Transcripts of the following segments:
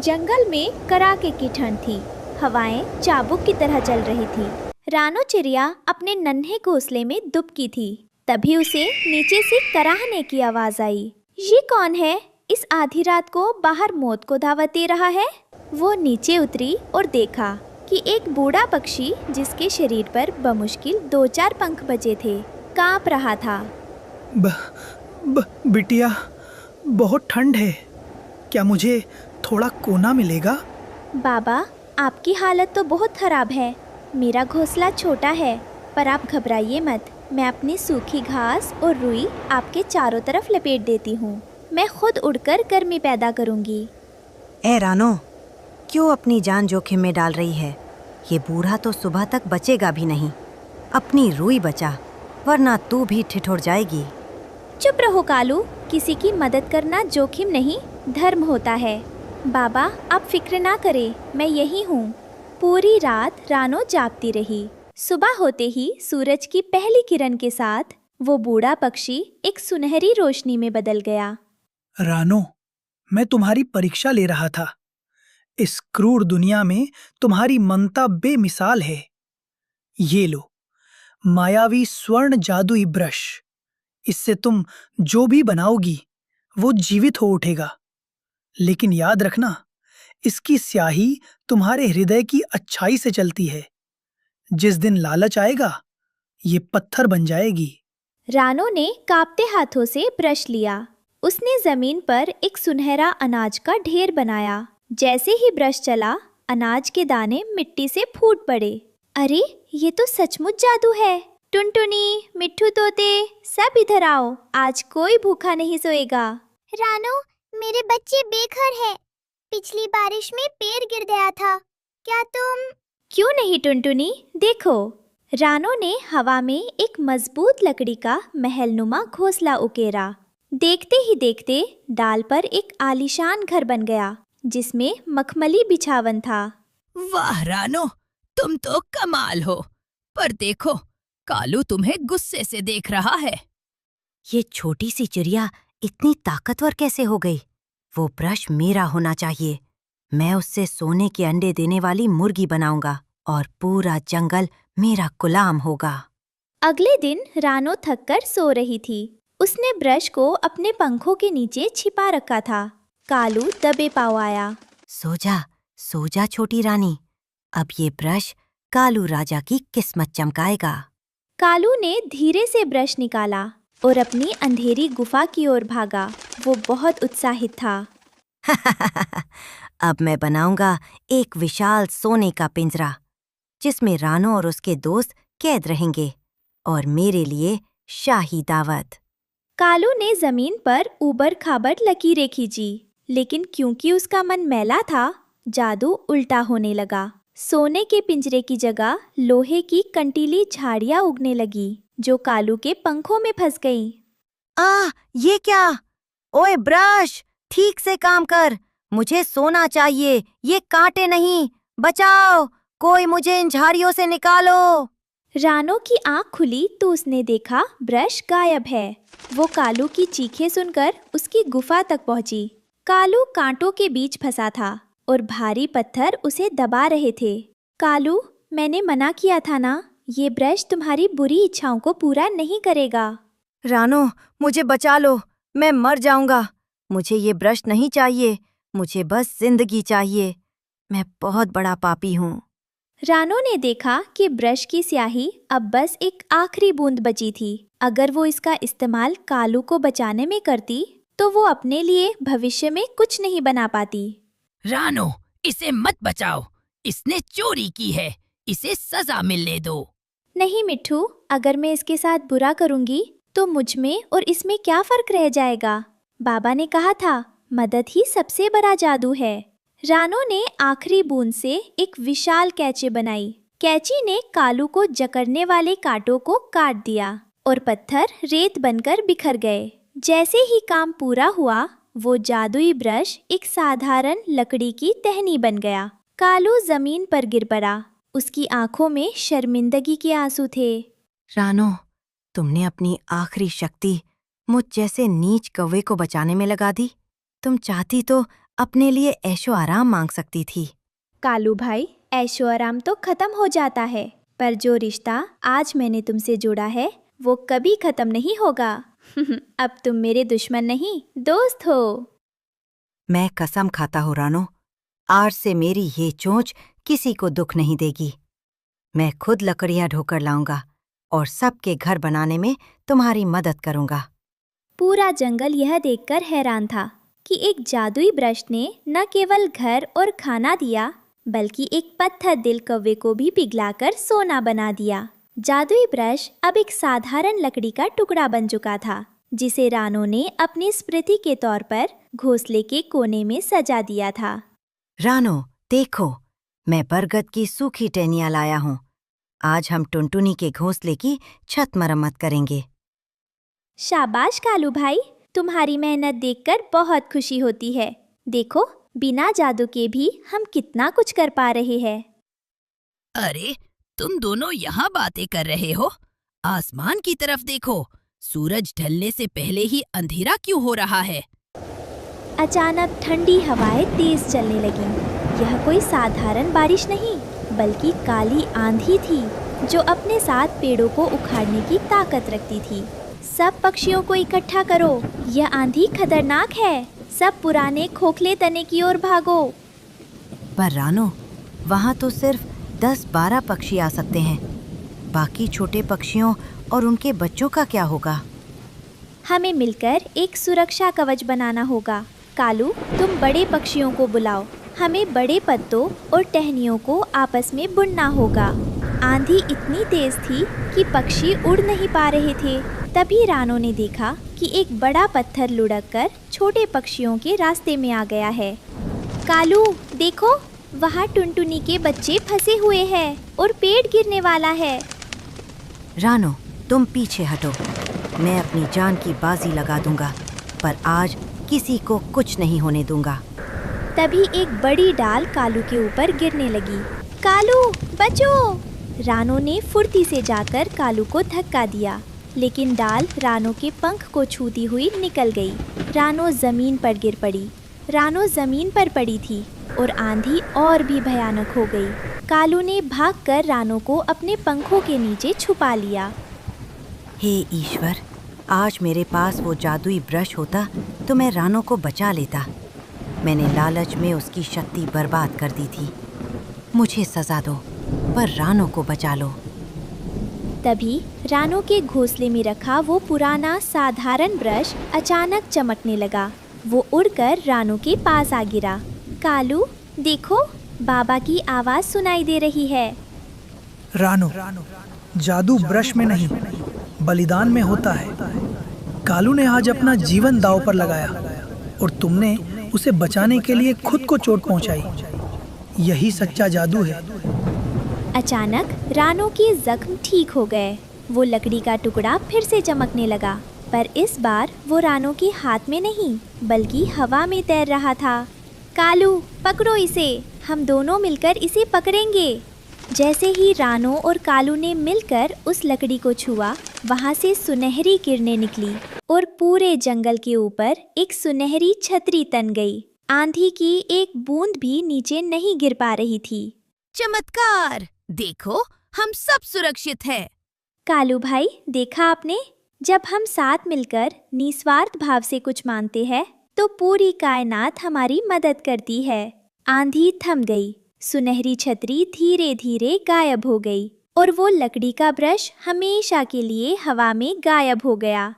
जंगल में कड़ाके की ठंड थी। हवाएं चाबुक की तरह चल रही थी। रानो चिड़िया अपने नन्हे घोंसले में दुबकी थी। तभी उसे नीचे से कराहने की आवाज आई। ये कौन है? इस आधी रात को बाहर मौत को दावत दे रहा है। वो नीचे उतरी और देखा कि एक बूढ़ा पक्षी, जिसके शरीर पर बमुश्किल 2-4 पंख बचे थे, कांप रहा था। बिटिया, बहुत ठंड है, क्या मुझे थोड़ा कोना मिलेगा? बाबा, आपकी हालत तो बहुत खराब है। मेरा घोंसला छोटा है, पर आप घबराइए मत। मैं अपनी सूखी घास और रुई आपके चारों तरफ लपेट देती हूँ। मैं खुद उड़कर गर्मी पैदा करूँगी। ए रानो, क्यों अपनी जान जोखिम में डाल रही है? ये बूढ़ा तो सुबह तक बचेगा भी नहीं। अपनी रुई बचा, वरना तू भी ठिठुर जाएगी। चुप रहो कालू, किसी की मदद करना जोखिम नहीं, धर्म होता है। बाबा, आप फिक्र ना करें, मैं यही हूँ। पूरी रात रानो जागती रही। सुबह होते ही सूरज की पहली किरण के साथ वो बूढ़ा पक्षी एक सुनहरी रोशनी में बदल गया। रानो, मैं तुम्हारी परीक्षा ले रहा था। इस क्रूर दुनिया में तुम्हारी ममता बेमिसाल है। ये लो, मायावी स्वर्ण जादुई ब्रश। इससे तुम जो भी बनाओगी वो जीवित हो उठेगा। लेकिन याद रखना, इसकी स्याही तुम्हारे हृदय की अच्छाई से चलती है। जिस दिन लालच आएगा, ये पत्थर बन जाएगी। रानो ने कांपते हाथों से ब्रश लिया। उसने जमीन पर एक सुनहरा अनाज का ढेर बनाया। जैसे ही ब्रश चला, अनाज के दाने मिट्टी से फूट पड़े। अरे, ये तो सचमुच जादू है। टुनटुनी, मिट्ठू तोते, सब इधर आओ, आज कोई भूखा नहीं सोएगा। रानो, मेरे बच्चे बेघर हैं। पिछली बारिश में पेड़ गिर गया था। क्या तुम? क्यों नहीं टुनटुनी, देखो। रानो ने हवा में एक मजबूत लकड़ी का महलनुमा घोंसला उकेरा। देखते ही देखते डाल पर एक आलीशान घर बन गया, जिसमें मखमली बिछावन था। वाह रानो, तुम तो कमाल हो। पर देखो, कालू तुम्हें गुस्से से देख रहा है। ये छोटी सी चिड़िया इतनी ताकतवर कैसे हो गई? वो ब्रश मेरा होना चाहिए। मैं उससे सोने के अंडे देने वाली मुर्गी बनाऊंगा और पूरा जंगल मेरा गुलाम होगा। अगले दिन रानो थककर सो रही थी। उसने ब्रश को अपने पंखों के नीचे छिपा रखा था। कालू दबे पाँव आया। सो जा छोटी रानी। अब ये ब्रश कालू राजा की किस्मत चमकाएगा। कालू ने धीरे से ब्रश निकाला और अपनी अंधेरी गुफा की ओर भागा। वो बहुत उत्साहित था। अब मैं बनाऊंगा एक विशाल सोने का पिंजरा, जिसमें रानो और उसके दोस्त कैद रहेंगे, और मेरे लिए शाही दावत। कालू ने जमीन पर ऊबड़ खाबड़ लकीरें खींची, लेकिन क्योंकि उसका मन मैला था, जादू उल्टा होने लगा। सोने के पिंजरे की जगह लोहे की कंटीली झाड़ियां उगने लगी, जो कालू के पंखों में फंस गईं। ये क्या? ओए ब्रश, ठीक से काम कर। मुझे सोना चाहिए, ये कांटे नहीं। बचाओ, कोई मुझे इन झाड़ियों से निकालो। रानो की आंख खुली तो उसने देखा ब्रश गायब है। वो कालू की चीखें सुनकर उसकी गुफा तक पहुंची। कालू कांटों के बीच फंसा था और भारी पत्थर उसे दबा रहे थे। कालू, मैंने मना किया था ना, ये ब्रश तुम्हारी बुरी इच्छाओं को पूरा नहीं करेगा। रानो, मुझे बचा लो, मैं मर जाऊंगा। मुझे ये ब्रश नहीं चाहिए, मुझे बस जिंदगी चाहिए। मैं बहुत बड़ा पापी हूँ। रानो ने देखा कि ब्रश की स्याही अब बस एक आखिरी बूंद बची थी। अगर वो इसका इस्तेमाल कालू को बचाने में करती, तो वो अपने लिए भविष्य में कुछ नहीं बना पाती। रानो, इसे मत बचाओ, इसने चोरी की है, इसे सजा मिलने दो। नहीं मिट्ठू, अगर मैं इसके साथ बुरा करूंगी तो मुझ में और इसमें क्या फर्क रह जाएगा? बाबा ने कहा था, मदद ही सबसे बड़ा जादू है। रानो ने आखिरी बूंद से एक विशाल कैची बनाई। कैची ने कालू को जकड़ने वाले कांटों को काट दिया और पत्थर रेत बनकर बिखर गए। जैसे ही काम पूरा हुआ, वो जादुई ब्रश एक साधारण लकड़ी की टहनी बन गया। कालू जमीन पर गिर पड़ा। उसकी आंखों में शर्मिंदगी के आंसू थे। रानो, तुमने अपनी आखिरी शक्ति मुझ जैसे नीच कौवे को बचाने में लगा दी। तुम चाहती तो अपने लिए ऐशो आराम मांग सकती थी। कालू भाई, ऐशो आराम तो खत्म हो जाता है, पर जो रिश्ता आज मैंने तुमसे जोड़ा है वो कभी खत्म नहीं होगा। अब तुम मेरे दुश्मन नहीं, दोस्त हो। मैं कसम खाता हूँ रानो, आज से मेरी ये चोंच किसी को दुख नहीं देगी। मैं खुद लकड़ियां ढोकर लाऊंगा और सबके घर बनाने में तुम्हारी मदद करूंगा। पूरा जंगल यह देखकर हैरान था कि एक जादुई ब्रश ने न केवल घर और खाना दिया, बल्कि एक पत्थर दिल कौवे को भी पिघलाकर सोना बना दिया। जादुई ब्रश अब एक साधारण लकड़ी का टुकड़ा बन चुका था, जिसे रानो ने अपनी स्मृति के तौर पर घोंसले के कोने में सजा दिया था। रानो, देखो, मैं बरगद की सूखी टहनियां लाया हूँ। आज हम टुनटुनी के घोंसले की छत मरम्मत करेंगे। शाबाश कालू भाई, तुम्हारी मेहनत देखकर बहुत खुशी होती है। देखो, बिना जादू के भी हम कितना कुछ कर पा रहे हैं। अरे, तुम दोनों यहाँ बातें कर रहे हो? आसमान की तरफ देखो, सूरज ढलने से पहले ही अंधेरा क्यों हो रहा है? अचानक ठंडी हवाएं तेज चलने लगीं। यह कोई साधारण बारिश नहीं, बल्कि काली आंधी थी, जो अपने साथ पेड़ों को उखाड़ने की ताकत रखती थी। सब पक्षियों को इकट्ठा करो, यह आंधी खतरनाक है। सब पुराने खोखले तने की ओर भागो। पर रानो, वहाँ तो सिर्फ 10-12 पक्षी आ सकते हैं। बाकी छोटे पक्षियों और उनके बच्चों का क्या होगा? हमें मिलकर एक सुरक्षा कवच बनाना होगा। कालू, तुम बड़े पक्षियों को बुलाओ। हमें बड़े पत्तों और टहनियों को आपस में बुनना होगा। आंधी इतनी तेज थी कि पक्षी उड़ नहीं पा रहे थे। तभी रानो ने देखा कि एक बड़ा पत्थर लुढ़ककर छोटे पक्षियों के रास्ते में आ गया है। कालू, देखो, वहाँ टुनटुनी के बच्चे फंसे हुए हैं और पेड़ गिरने वाला है। रानो, तुम पीछे हटो। मैं अपनी जान की बाजी लगा दूंगा, पर आज किसी को कुछ नहीं होने दूंगा। तभी एक बड़ी डाल कालू के ऊपर गिरने लगी। कालू, बचो! रानो ने फुर्ती से जाकर कालू को धक्का दिया, लेकिन डाल रानो के पंख को छूती हुई निकल गई। रानो जमीन पर गिर पड़ी। रानो जमीन पर पड़ी थी और आंधी और भी भयानक हो गई। कालू ने भागकर रानो को अपने पंखों के नीचे छुपा लिया। हे ईश्वर, आज मेरे पास वो जादुई ब्रश होता तो मैं रानो को बचा लेता। मैंने लालच में उसकी शक्ति बर्बाद कर दी थी। मुझे सजा दो, पर रानो को बचा लो। तभी रानो के घोंसले में रखा वो पुराना साधारण ब्रश अचानक चमकने लगा। वो उड़कर रानो के पास आ गिरा। कालू, देखो, बाबा की आवाज सुनाई दे रही है। रानो, जादू ब्रश में नहीं, बलिदान में होता है। कालू ने आज अपना जीवन दांव पर लगाया और तुमने उसे बचाने के लिए खुद को चोट पहुंचाई। यही सच्चा जादू है। अचानक रानो के जख्म ठीक हो गए। वो लकड़ी का टुकड़ा फिर से चमकने लगा, पर इस बार वो रानो के हाथ में नहीं, बल्कि हवा में तैर रहा था। कालू, पकड़ो इसे, हम दोनों मिलकर इसे पकड़ेंगे। जैसे ही रानो और कालू ने मिलकर उस लकड़ी को छुआ, वहाँ से सुनहरी किरणें निकली और पूरे जंगल के ऊपर एक सुनहरी छतरी तन गई। आंधी की एक बूंद भी नीचे नहीं गिर पा रही थी। चमत्कार! देखो, हम सब सुरक्षित हैं। कालू भाई, देखा आपने? जब हम साथ मिलकर निस्वार्थ भाव से कुछ मानते हैं, तो पूरी कायनात हमारी मदद करती है। आंधी थम गई, सुनहरी छतरी धीरे धीरे गायब हो गई और वो लकड़ी का ब्रश हमेशा के लिए हवा में गायब हो गया।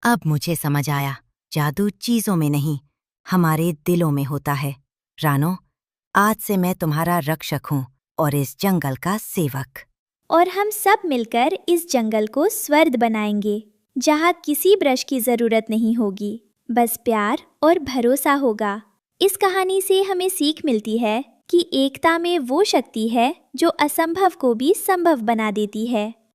अब मुझे समझ आया, जादू चीजों में नहीं, हमारे दिलों में होता है। रानो, आज से मैं तुम्हारा रक्षक हूँ और इस जंगल का सेवक। और हम सब मिलकर इस जंगल को स्वर्ग बनाएंगे, जहाँ किसी ब्रश की जरूरत नहीं होगी, बस प्यार और भरोसा होगा। इस कहानी से हमें सीख मिलती है कि एकता में वो शक्ति है जो असंभव को भी संभव बना देती है।